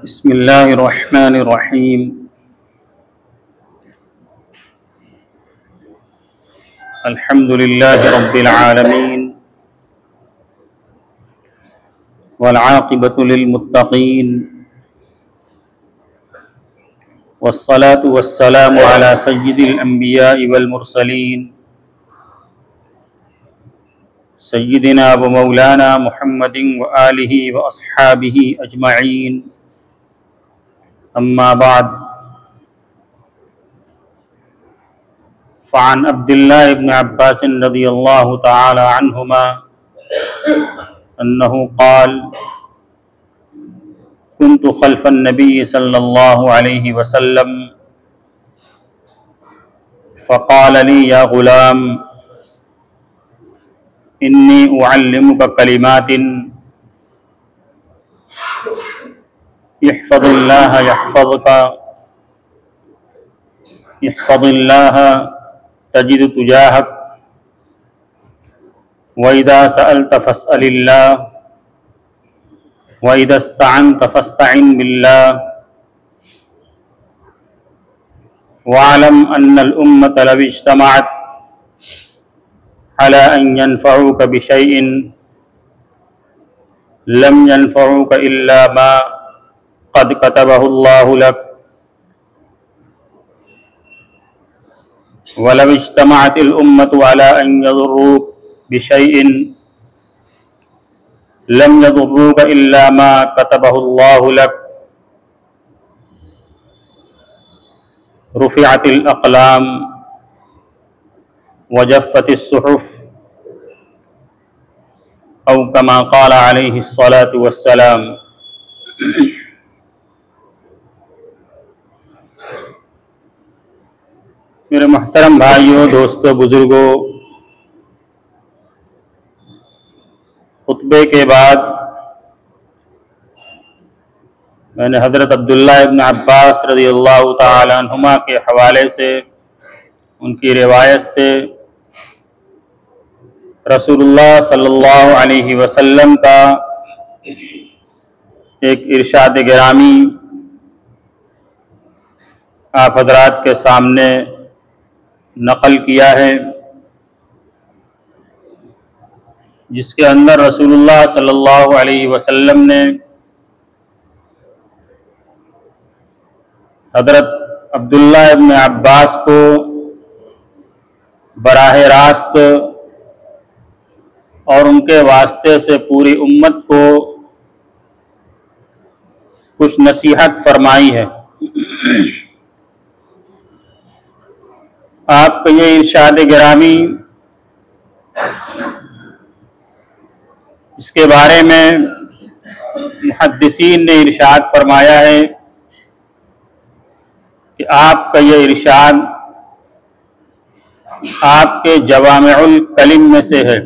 बिस्मिल्लाहिर्रहमानिर्रहीम। अल्हम्दुलिल्लाहि रब्बिल आलमीन वल आक़िबतु लिल मुत्तक़ीन वस्सलातु वस्सलामु अला सय्यिदिल अंबियाइ वल मुरसलीन सय्यिदिना व मौलाना मुहम्मदिन व आलिहि व अस्हाबिहि अजमईन। अम्मा बाद, फ़अन अब्दुल्लाह इब्न अब्बास रज़ियल्लाहु तआला अन्हुमा अन्नहु क़ाल कुन्तु ख़ल्फ़न नबी सल्लल्लाहु अलैहि वसल्लम फ़क़ाल ली या ग़ुलाम इन्नी उअल्लिमुका कलिमातिन इहफ़ज़िल्लाह यहफ़ज़ुका इहफ़ज़िल्लाह तजिद तुजाहक व इज़ा सअल्त फ़स्अलिल्लाह व इज़ा इस्तअन्त फ़स्तइन बिल्लाह वअलम अन्नल उम्मत लव इज्तमअत अला अन यनफ़ऊक बिशैइन लम यनफ़ऊक इल्ला मा क़द कतबहुल्लाहु लक वलव इज्तमअतिल उम्मतु अला अन यज़ुर्रूक बिशैइन लम यज़ुर्रूक इल्ला मा कतबहुल्लाहु लक रुफ़िअतिल अक़लाम वजफ़्फ़तिस सुहुफ़ औ कमा क़ाल अलैहिस्सलातु वस्सलाम। मेरे मोहतरम भाइयों, दोस्तों, बुज़ुर्गों, खुतबे के बाद मैंने हज़रत अब्दुल्लाह इब्न अब्बास रज़ियल्लाहु तआला अन्हुमा के हवाले से, उनकी रिवायत से रसूलुल्लाह सल्लल्लाहु अलैहि वसल्लम का एक इरशाद गिरामी आप हज़रात के सामने नक़ल किया है, जिसके अंदर रसूलुल्लाह सल्लल्लाहु अलैहि वसल्लम ने हज़रत अब्दुल्लाह इब्न अब्बास को बराह रास्त और उनके वास्ते से पूरी उम्मत को कुछ नसीहत फरमाई है। आपका ये इरशाद गिरामी, इसके बारे में मुहद्दिसीन ने इरशाद फरमाया है कि आपका ये इरशाद आपके जवामिउल कलिम में से है,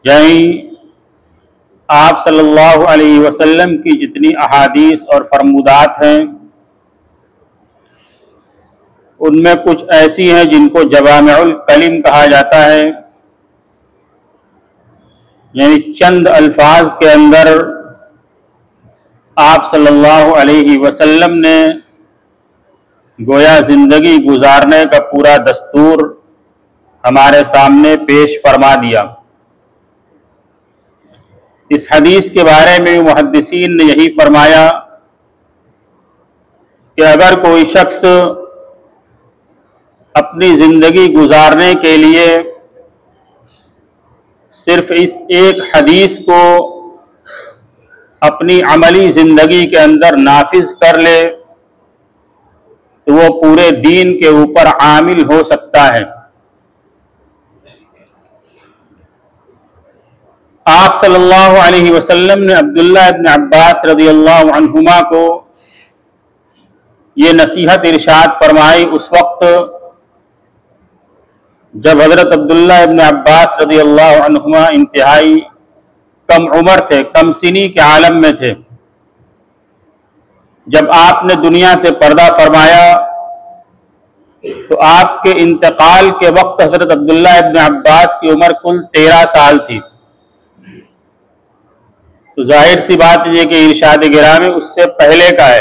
यानी आप सल्लल्लाहु अलैहि वसल्लम की जितनी अहादीस और फरमूदात हैं उनमें कुछ ऐसी हैं जिनको जवामिउल कलिम कहा जाता है, यानी चंद अल्फाज के अंदर आप सल्लल्लाहु अलैहि वसल्लम ने गोया ज़िंदगी गुजारने का पूरा दस्तूर हमारे सामने पेश फरमा दिया। इस हदीस के बारे में मुहद्दिसीन ने यही फरमाया कि अगर कोई शख्स अपनी ज़िंदगी गुजारने के लिए सिर्फ इस एक हदीस को अपनी अमली ज़िंदगी के अंदर नाफिज कर ले तो वो पूरे दीन के ऊपर आमिल हो सकता है। आप सल्लल्लाहु अलैहि वसल्लम ने अब्दुल्लाह इब्न अब्बास रज़ियल्लाहु अन्हुमा को ये नसीहत इरशाद फरमाई उस वक्त जब हज़रत अब्दुल्लाह इब्न अब्बास रज़ियल्लाहु अन्हुमा इंतहाई कम उम्र थे, कम सिनी के आलम में थे। जब आपने दुनिया से पर्दा फरमाया तो आपके इंतकाल के वक्त हज़रत अब्दुल्लाह इब्न अब्बास की उम्र कुल 13 साल थी। तो जाहिर सी बात है कि इरशाद गिरामी उससे पहले का है।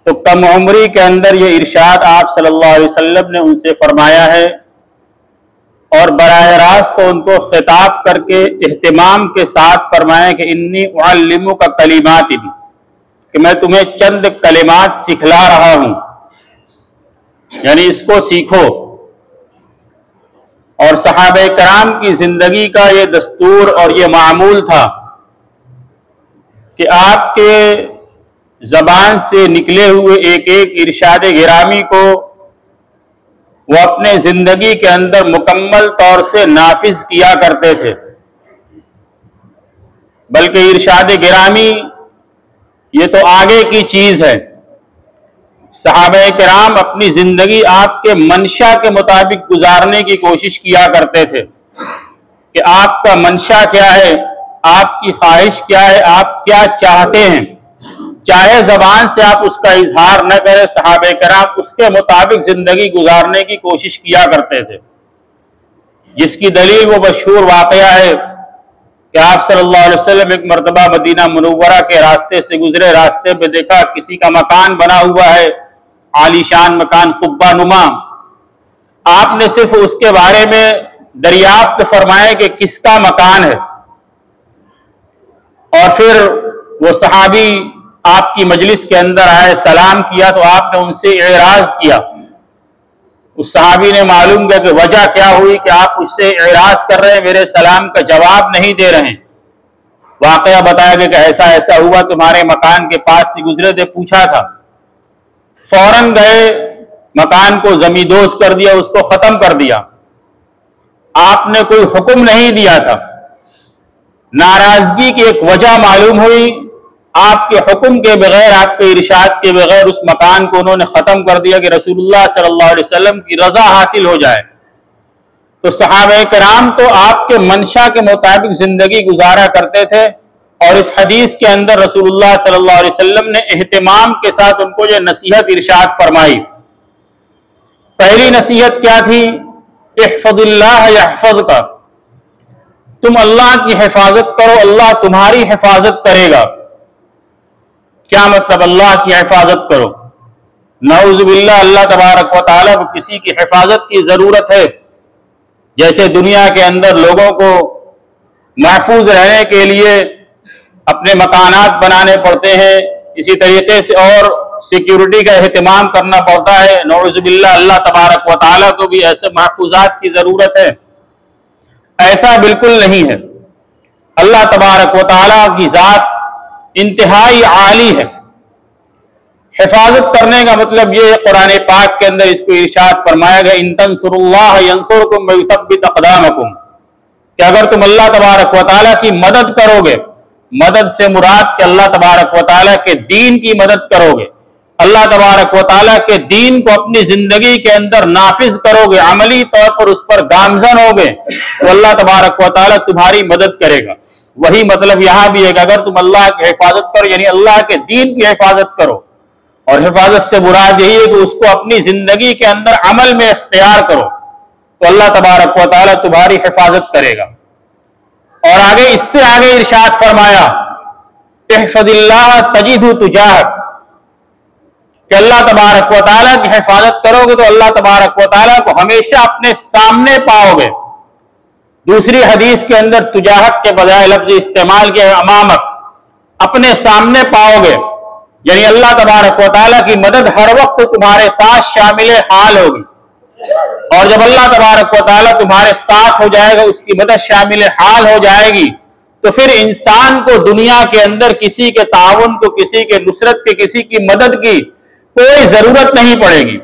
तो कम उम्री के अंदर ये इरशाद आप सल्लल्लाहु अलैहि वसल्लम ने उनसे फरमाया है और बराह रास्त तो उनको खिताब करके इहतिमाम के साथ फरमाया कि इन्नी उअल्लिमुका कलिमातिन, कि मैं तुम्हें चंद कलिमात सिखला रहा हूं, यानी इसको सीखो। और सहाबे कराम की जिंदगी का ये दस्तूर और ये मामूल था कि आपके जबान से निकले हुए एक एक इरशाद गिरामी को वो अपने जिंदगी के अंदर मुकम्मल तौर से नाफिज किया करते थे। बल्कि इरशाद गिरामी ये तो आगे की चीज है। सहाबे किराम अपनी जिंदगी आपके मंशा के मुताबिक गुजारने की कोशिश किया करते थे कि आपका मंशा क्या है, आपकी ख्वाहिश क्या है, आप क्या चाहते हैं, चाहे जबान से आप उसका इजहार न करें, सहाबे किराम उसके मुताबिक जिंदगी गुजारने की कोशिश किया करते थे। जिसकी दलील वो मशहूर वाकया है कि आप सल्लल्लाहु अलैहि वसल्लम एक मरतबा मदीना मुनव्वरा के रास्ते से गुजरे, रास्ते में देखा किसी का मकान बना हुआ है, आलीशान मकान, कुब्बा नुमा। आपने सिर्फ उसके बारे में दरियाफ्त फरमाया कि किसका मकान है, और फिर वो सहाबी आपकी मजलिस के अंदर आए, सलाम किया तो आपने उनसे एराज किया। उस सहाबी ने मालूम किया कि वजह क्या हुई कि आप उससे एराज कर रहे हैं, मेरे सलाम का जवाब नहीं दे रहे हैं। वाकया बताया गया कि ऐसा ऐसा हुआ, तुम्हारे मकान के पास से गुजरे थे, पूछा था। फौरन गए, मकान को जमींदोज कर दिया, उसको खत्म कर दिया। आपने कोई हुक्म नहीं दिया था। नाराजगी की एक वजह मालूम हुई, आपके हुक्म के बगैर, आपके इरशाद के बगैर उस मकान को उन्होंने खत्म कर दिया कि रसूलुल्लाह सल्लल्लाहु अलैहि वसल्लम की रजा हासिल हो जाए। तो सहाबे किराम तो आपके मंशा के मुताबिक जिंदगी गुजारा करते थे। और इस हदीस के अंदर रसूलुल्लाह सल्लल्लाहु अलैहि वसल्लम ने एहतिमाम के साथ उनको जो नसीहत इरशाद फरमाई। पहली नसीहत क्या थी? इहफज़िल्लाह यहफज़का, तुम अल्लाह की हिफाजत करो, अल्लाह तुम्हारी हिफाजत करेगा। क्या मतलब अल्लाह की हिफाजत करो? नऊज़ुबिल्लाह, अल्लाह तबारक व तआला को किसी की हिफाजत की जरूरत है? जैसे दुनिया के अंदर लोगों को महफूज रहने के लिए अपने मकानात बनाने पड़ते हैं, इसी तरीके से और सिक्योरिटी का एहतमाम करना पड़ता है। नऊज़ुबिल्लाह, अल्लाह तबारक व तआला को भी ऐसे महफूजात की जरूरत है? ऐसा बिल्कुल नहीं है। अल्लाह तबारक व तआला की जात इंतहाई आली है। हिफाजत करने का मतलब ये कुरान पाक के अंदर इसको इरशाद फरमाया गया, इन तंसुरुल्लाह यंसुरकुम व युसब्बित अक़दामकुम, कि अगर तुम अल्लाह तबारक व तआला की मदद करोगे, मदद से मुराद कि अल्लाह तबारक व तआला के दीन की मदद करोगे, अल्लाह तबारक व तआला के दीन को अपनी जिंदगी के अंदर नाफिज करोगे, अमली तौर पर उस पर गामजन होगे, तो अल्लाह तबारक व तआला तुम्हारी मदद करेगा। वही मतलब यहां भी है कि अगर तुम अल्लाह की हिफाजत करो, यानी अल्लाह के दीन की हिफाजत करो, और हिफाजत से मुराद यही है कि उसको अपनी जिंदगी के अंदर अमल में इख्तियार करो, तो अल्लाह तबारक व तआला तुम्हारी हिफाजत करेगा। और आगे, इससे आगे इरशाद फरमाया, इहफज़िल्लाह तजिदहु तुजाहक, कि अल्लाह तबारक व तआला की हिफाजत करोगे तो अल्लाह तबारक व तआला को हमेशा अपने सामने पाओगे। दूसरी हदीस के अंदर तुजाहत के बजाय लफ्ज इस्तेमाल किया, अमामक, अपने सामने पाओगे, यानी अल्लाह तबारक व तआला की मदद हर वक्त तुम्हारे साथ शामिल हाल होगी। और जब अल्लाह तबारक व तआला तुम्हारे साथ हो जाएगा, उसकी मदद शामिल हाल हो जाएगी, तो फिर इंसान को दुनिया के अंदर किसी के ताउन को, किसी के नुसरत के, किसी की मदद की कोई जरूरत नहीं पड़ेगी।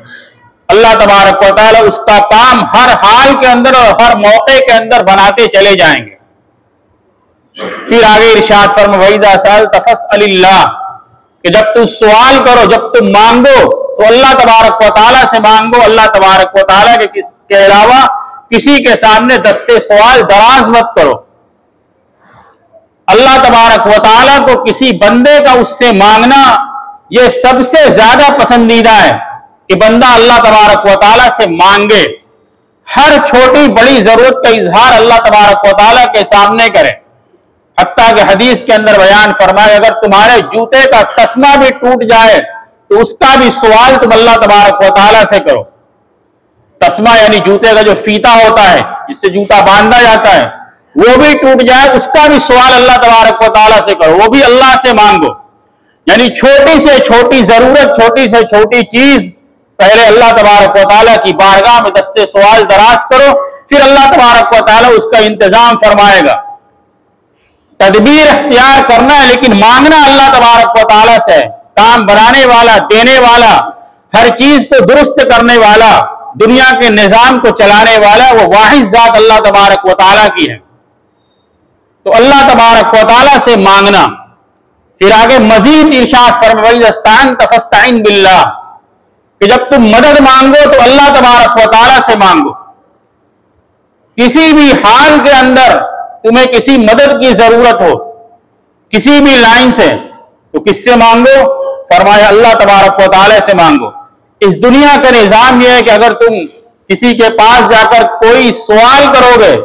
अल्लाह तबारक व तआला उसका काम हर हाल के अंदर और हर मौके के अंदर बनाते चले जाएंगे। फिर आगे इरशाद फरमा, वइज़ा सअल्ता फस्अलिल्लाह, कि जब तुम सवाल करो, जब तुम मांगो, तो अल्लाह तबारक व तआला से मांगो। अल्लाह तबारक व तआला के अलावा किसी के सामने दस्ते सवाल दराज मत करो। अल्लाह तबारक व तआला को किसी बंदे का उससे मांगना यह सबसे ज्यादा पसंदीदा है कि बंदा अल्लाह तबारक व तआला से मांगे, हर छोटी बड़ी जरूरत का इजहार अल्लाह तबारक व तआला के सामने करे, हत्ता के हदीस के अंदर बयान फरमाए, अगर तुम्हारे जूते का तस्मा भी टूट जाए तो उसका भी सवाल तुम अल्लाह तबारक व तआला से करो। तस्मा यानी जूते का जो फीता होता है जिससे जूता बांधा जाता है, वो भी टूट जाए, उसका भी सवाल अल्लाह तबारक व तआला से करो, वो भी अल्लाह से मांगो। यानी छोटी से छोटी जरूरत, छोटी से छोटी चीज पहले अल्लाह तबारक व तआला की बारगाह में दस्ते सवाल दराज करो, फिर अल्लाह तबारक व तआला उसका इंतजाम फरमाएगा। तदबीर अख्तियार करना है, लेकिन मांगना अल्लाह तबारक व तआला से है। काम बनाने वाला, देने वाला, हर चीज को दुरुस्त करने वाला, दुनिया के निजाम को चलाने वाला वो वाहिद जात अल्लाह तबारक व तआला की है। तो अल्लाह तबारक व तआला से मांगना। फिर आगे मजीद इरशाद फरमाया फस्तईन बिल्लाह, कि जब तुम मदद मांगो तो अल्लाह तबारक व तआला से मांगो। किसी भी हाल के अंदर तुम्हें किसी मदद की जरूरत हो, किसी भी लाइन से, तो किससे मांगो? फरमाया अल्लाह तबारक व तआला से मांगो। इस दुनिया का निजाम यह है कि अगर तुम किसी के पास जाकर कोई सवाल करोगे,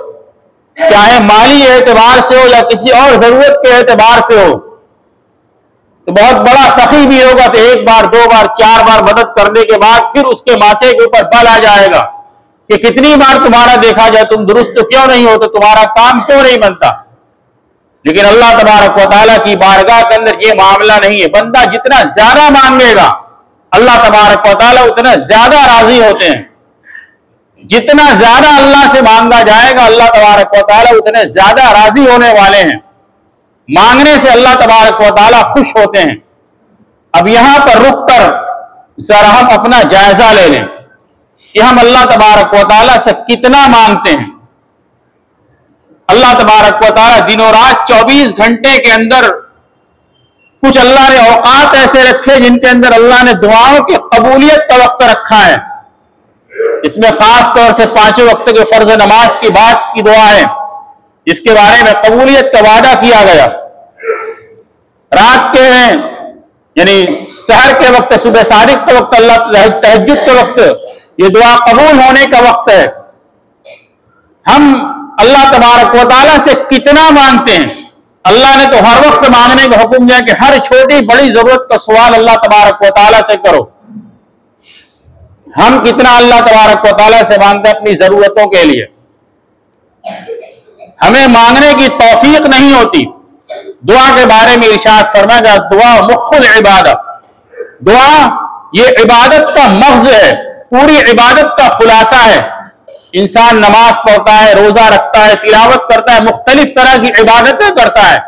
चाहे माली एतबार से हो या किसी और जरूरत के एतबार से हो, तो बहुत बड़ा सखी भी होगा तो एक बार, दो बार, चार बार मदद करने के बाद फिर उसके माथे के ऊपर बल आ जाएगा कि कितनी बार तुम्हारा देखा जाए, तुम दुरुस्त तो क्यों नहीं हो, तो तुम्हारा काम क्यों नहीं बनता। लेकिन अल्लाह तबारक व तआला की बारगाह के अंदर ये मामला नहीं है। बंदा जितना ज्यादा मांगेगा अल्लाह तबारक व तआला उतना ज्यादा राजी होते हैं। जितना ज्यादा अल्लाह से मांगा जाएगा अल्लाह तबारक व तआला उतने ज्यादा राजी होने वाले हैं। मांगने से अल्लाह तबारक व तआला खुश होते हैं। अब यहां पर रुक कर जरा हम अपना जायजा ले लें कि हम अल्लाह तबारक व तआला से कितना मांगते हैं। अल्लाह तबारक व तआला दिनों रात 24 घंटे के अंदर कुछ अल्लाह ने औकात ऐसे रखे जिनके अंदर अल्लाह ने दुआओं की कबूलियत का वक्त रखा है। इसमें खास तौर से 5 वक्त के फर्ज नमाज की बात की दुआ है, जिसके बारे में कबूलियत का वादा किया गया। रात के यानी सहर के वक्त, सुबह सादिक के वक्त, अल्लाह तहज्जुद के वक्त ये दुआ कबूल होने का वक्त है। हम अल्लाह तबारक व तआला से कितना मांगते हैं? अल्लाह ने तो हर वक्त मांगने का हुक्म दिया कि हर छोटी बड़ी जरूरत का सवाल अल्लाह तबारक व तआला से करो। हम कितना अल्लाह तबारक व तआला से मांगते हैं अपनी जरूरतों के लिए? हमें मांगने की तौफीक नहीं होती। दुआ के बारे में इरशाद फरमाया, दुआ मुख्फुल इबादत। दुआ ये इबादत का मग़ज़ है, पूरी इबादत का खुलासा है। इंसान नमाज पढ़ता है, रोजा रखता है, तिलावत करता है, मुख्तलिफ तरह की इबादतें करता है,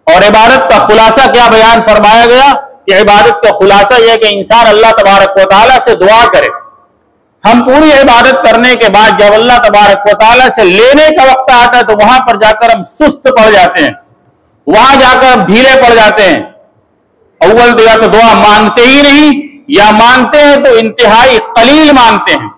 और इबादत का खुलासा क्या बयान फरमाया गया कि इबादत का खुलासा यह कि इंसान अल्लाह तबारक व तआला से दुआ करे। हम पूरी इबादत करने के बाद जब अल्लाह तबारक व तआला से लेने का वक्त आता है तो वहां पर जाकर हम सुस्त पड़ जाते हैं, वहां जाकर हम ढीले पड़ जाते हैं। अव्वल तो या तो दुआ मांगते ही नहीं, या मांगते हैं तो इंतहाई कलील मांगते हैं।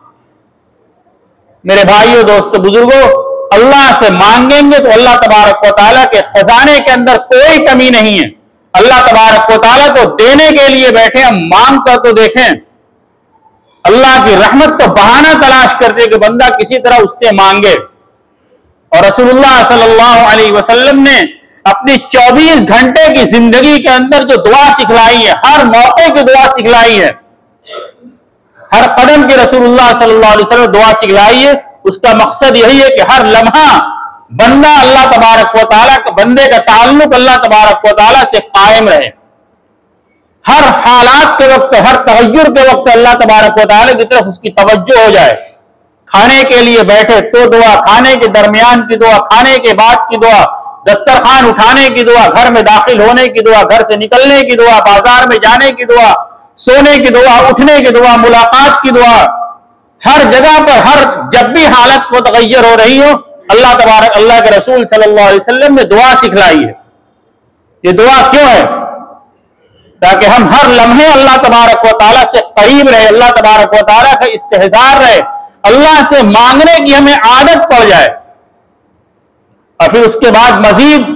मेरे भाइयों, दोस्तों, बुजुर्गों, अल्लाह से मांगेंगे तो अल्लाह तबारक व तआला के खजाने के अंदर कोई कमी नहीं है। अल्लाह तबारक व तआला तो देने के लिए बैठे, हम मांग कर तो देखें। अल्लाह की रहमत तो बहाना तलाश करते हैं कि बंदा किसी तरह उससे मांगे। और रसूलुल्लाह सल्लल्लाहु अलैहि वसल्लम ने अपनी 24 घंटे की जिंदगी के अंदर जो दुआ सिखलाई है, हर मौके की दुआ सिखलाई है, हर कदम के रसूलुल्लाह सल्लल्लाहु अलैहि वसल्लम दुआ सिखलाई है। उसका मकसद यही है कि हर लम्हा बंदा अल्लाह तबारक व तआला, बंदे का ताल्लुक अल्लाह तबारक व तआला से कायम रहे। हर हालात के वक्त, हर तगय्युर के वक्त अल्लाह तबारक व तआला की तरफ उसकी तवज्जो हो जाए। खाने के लिए बैठे तो दुआ, खाने के दरमियान की दुआ, खाने के बाद की दुआ, दस्तरखान उठाने की दुआ, घर में दाखिल होने की दुआ, घर से निकलने की दुआ, बाजार में जाने की दुआ, सोने की दुआ, उठने की दुआ, मुलाकात की दुआ, हर जगह पर, हर जब भी हालत मुतगय्यर हो रही हो, अल्लाह तबारक, अल्लाह के रसूल सल्लल्लाहु अलैहि वसल्लम ने दुआ सिखलाई है। ये दुआ क्यों है? ताकि हम हर लम्हे अल्लाह तबारक व तआला से करीब रहे, अल्लाह तबारक व तआला का इस्तेहजार रहे, अल्लाह से मांगने की हमें आदत पड़ जाए। और फिर उसके बाद मजीद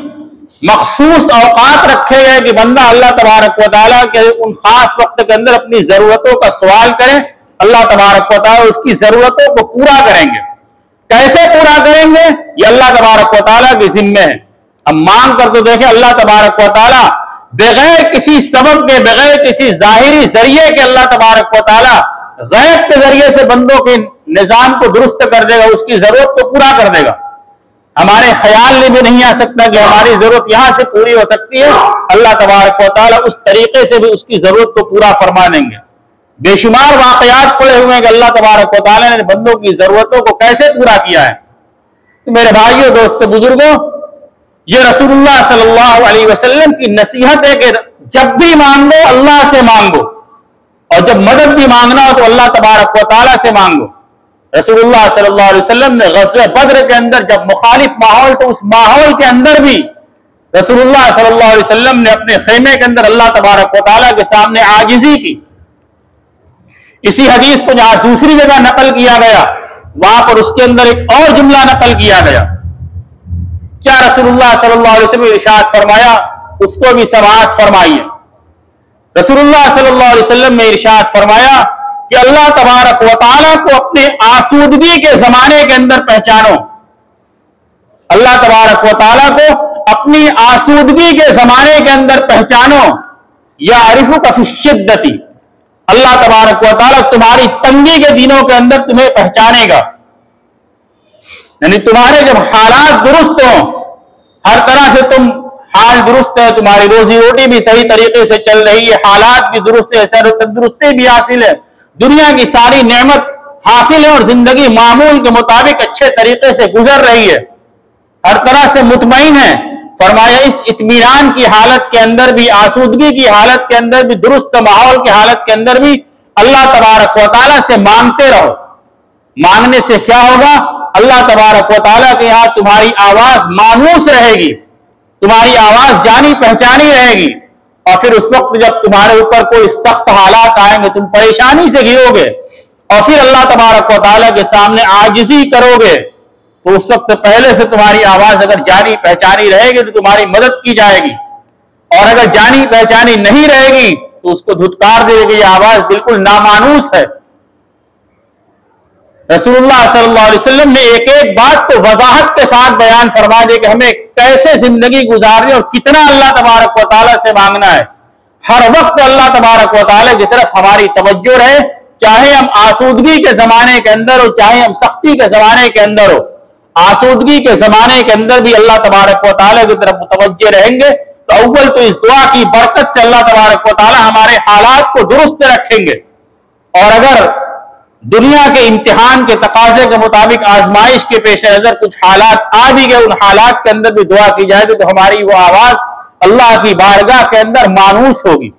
मखसूस औकात रखे गए कि बंदा अल्लाह तबारक व तआला के उन खास वक्त के अंदर अपनी जरूरतों का सवाल करे। अल्लाह तबारक व तआला उसकी जरूरतों को पूरा करेंगे। कैसे पूरा करेंगे ये अल्लाह तबारक व तआला के जिम्मे है। अब मांग कर तो देखे, अल्लाह तबारक व तआला बगैर किसी सबब के, बगैर किसी जाहिरी जरिए के अल्लाह तबारक व तआला गैब के जरिए से बंदों के निजाम को दुरुस्त कर देगा, उसकी जरूरत को पूरा कर देगा। हमारे ख्याल में भी नहीं आ सकता कि हमारी जरूरत यहां से पूरी हो सकती है। अल्लाह तबारक व तआला उस तरीके से भी उसकी जरूरत को पूरा फरमा देंगे। बेशुमार वाकयात पड़े हुए हैं कि अल्लाह तबारक व तआला ने बंदों की जरूरतों को कैसे पूरा किया है। तो मेरे भाइयों, दोस्तों, बुजुर्गों, ये रसूलुल्लाह सल्लल्लाहु अलैहि वसल्लम की नसीहत है कि जब भी मांगो अल्लाह से मांगो, और जब मदद भी मांगना हो तो अल्लाह तबारक व तआला से मांगो। रसूलुल्लाह सल्लल्लाहु अलैहि वसल्लम ने ग़ज़वे बद्र के अंदर जब मुखालिफ माहौल, तो उस माहौल के अंदर भी रसूलुल्लाह सल्लल्लाहु अलैहि वसल्लम ने अपने खेमे के अंदर अल्लाह तबारक व तआला के सामने आजिज़ी की। इसी हदीस को जहां दूसरी जगह नकल किया गया, वहां पर उसके अंदर एक और जुमला नकल किया गया। क्या रसूलुल्लाह सल्लल्लाहु अलैहि वसल्लम ने इरशाद फरमाया, उसको भी समाअत फरमाइए। रसूलुल्लाह सल्लल्लाहु अलैहि वसल्लम ने इरशाद फरमाया कि अल्लाह तबारक व तआला को अपने आसूदगी के जमाने के अंदर पहचानो। अल्लाह तबारक व तआला को अपनी आसूदगी के जमाने के अंदर पहचानो। या अरिफुका फी शिद्दती, अल्लाह तबारक व तआला तुम्हारी तंगी के दिनों के अंदर तुम्हें पहचानेगा। यानी तुम्हारे जब हालात दुरुस्त हो, हर तरह से तुम हाल दुरुस्त है, तुम्हारी रोजी रोटी भी सही तरीके से चल रही है, हालात भी दुरुस्त है, सर तंदुरुस्ती भी हासिल है, दुनिया की सारी नेमत हासिल है और जिंदगी मामूल के मुताबिक अच्छे तरीके से गुजर रही है, हर तरह से मुतमईन है। फरमाया इस इत्मीनान की हालत के अंदर भी, आसूदगी की हालत के अंदर भी, दुरुस्त माहौल की हालत के अंदर भी अल्लाह तबारक व तआला से मांगते रहो। मांगने से क्या होगा? अल्लाह तबारक व तआला के यहां तुम्हारी आवाज मानूस रहेगी, तुम्हारी आवाज जानी पहचानी रहेगी। और फिर उस वक्त जब तुम्हारे ऊपर कोई सख्त हालात आएंगे, तुम परेशानी से घिरोगे और फिर अल्लाह तबारक व तआला के सामने आजिज़ी करोगे, तो उस वक्त पहले से तुम्हारी आवाज अगर जानी पहचानी रहेगी तो तुम्हारी मदद की जाएगी, और अगर जानी पहचानी नहीं रहेगी तो उसको धुतकार देगी, ये आवाज बिल्कुल नामानूस है। रसूलुल्लाह सल्लल्लाहु अलैहि वसल्लम ने एक एक बात को वजाहत के साथ बयान फरमा दिया कि हमें कैसे जिंदगी गुजारनी और कितना अल्लाह तबारक व तआला से मांगना है। हर वक्त अल्लाह तबारक व तआला की तरफ हमारी तवज्जो रहे, चाहे हम आसूदगी के जमाने के अंदर हो, चाहे हम सख्ती के जमाने के अंदर हो। आसूदगी के जमाने के अंदर भी अल्लाह तबारक व तआला की तरफ मुतवज्जे रहेंगे तो अव्वल तो इस दुआ की बरकत से अल्लाह तबारक व तआला हमारे हालात को दुरुस्त रखेंगे। और अगर दुनिया के इम्तिहान के तकाजे के मुताबिक आजमाइश के पेश नजर कुछ हालात आ भी गए, उन हालात के अंदर भी दुआ की जाएगी तो हमारी वो आवाज अल्लाह की बारगाह के अंदर मानूस होगी।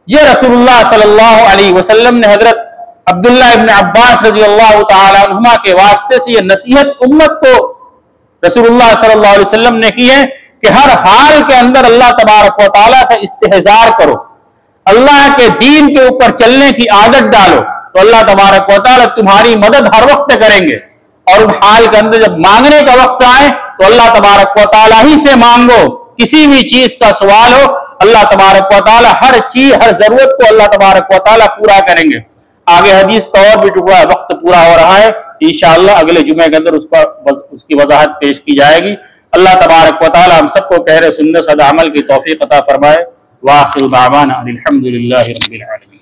ये रसूलुल्लाह सल्लल्लाहु अलैहि वसल्लम ने हजरत अब्दुल्लाह इब्न अब्बास रजी अल्लाह तआला अन्हुमा के वास्ते से ये नसीहत उम्मत को रसूलुल्लाह सल्लल्लाहु अलैहि वसल्लम ने की है कि हर हाल के अंदर अल्लाह तबारक व तआला का इस्तेहजार करो, अल्लाह के दीन के ऊपर चलने की आदत डालो, तो अल्लाह तबारक व तआला तुम्हारी मदद हर वक्त करेंगे। और उन हाल के अंदर जब मांगने का वक्त आए तो अल्लाह तबारक व तआला ही से मांगो। किसी भी चीज का सवाल हो, अल्लाह तबारक व तआला हर चीज, हर जरूरत को अल्लाह तबारक व तआला पूरा करेंगे। आगे हदीस का और भी टुकड़ा, वक्त पूरा हो रहा है, इंशाअल्लाह अगले जुमे के अंदर उसकी वजाहत पेश की जाएगी। अल्लाह तबारक व तआला हम सबको कहरे सुन्नत सदा अमल की तौफीक अता फरमाए। वाखिरु दावाना अनिल हम्दुलिल्लाहि रब्बिल आलमीन।